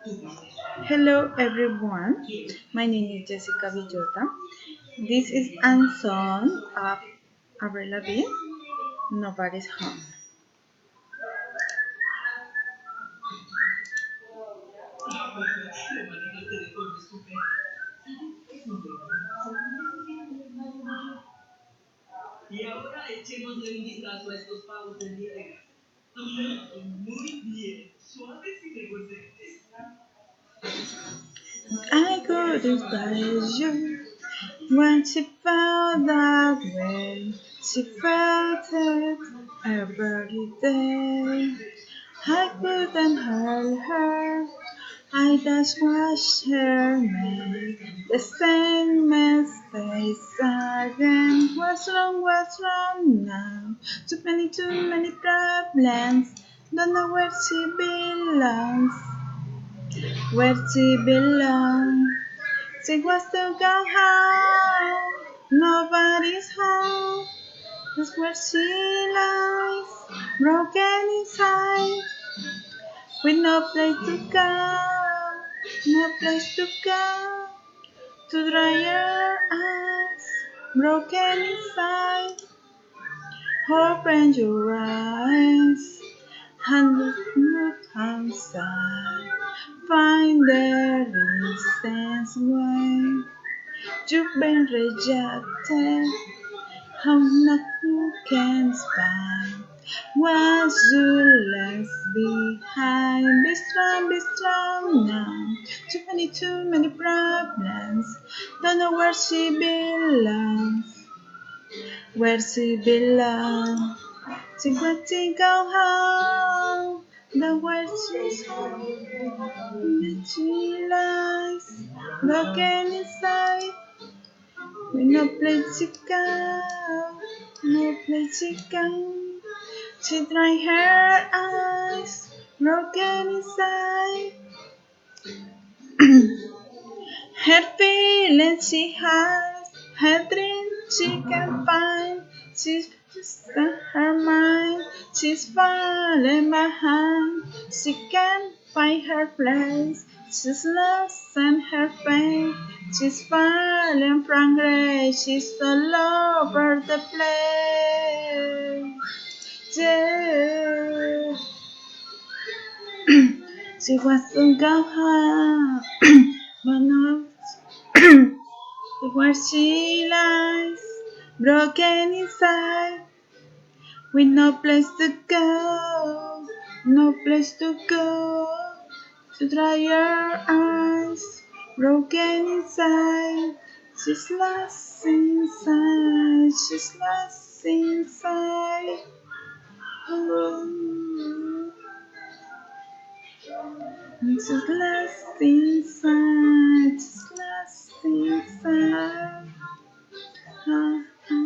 Hello everyone, my name is Jessica Villota. This is a song of Avril Lavigne, Nobody's Home. Y ahora echémosle un vistazo a estos pavos del día de hoy. Muy bien, suaves y regocijantes. I couldn't find you when she felt that way. She felt it every day. I couldn't hurt her. I just watched her make the same mistakes again. What's wrong now? Too many problems. Don't know where she belongs, where she belongs. She wants to go home. Nobody's home. That's where she lies, broken inside, with no place to go, no place to go, to dry your eyes, broken inside. Open your eyes and look outside. Find the reasons why you've been rejected. How nothing can find what you left behind. Be strong now. Too many problems. Don't know where she belongs, where she belongs. She wants to go home, but where she's home, that she lies, broken inside, with no place to go, no place to go. She dry her eyes, broken inside. Her feelings she hides, her dreams she can find. She's just her mind, she's falling behind. She can't find her place, she's lost in her fate. She's falling from grace, she's all over the place. Yeah. She wants to go home, but not where she lies, broken inside, with no place to go, no place to go, to dry your eyes, broken inside. She's lost inside, she's lost inside. Oh. She's lost inside, she's lost inside. Ah, ah.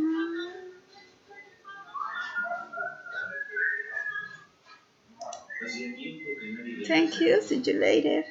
Thank you. See you later.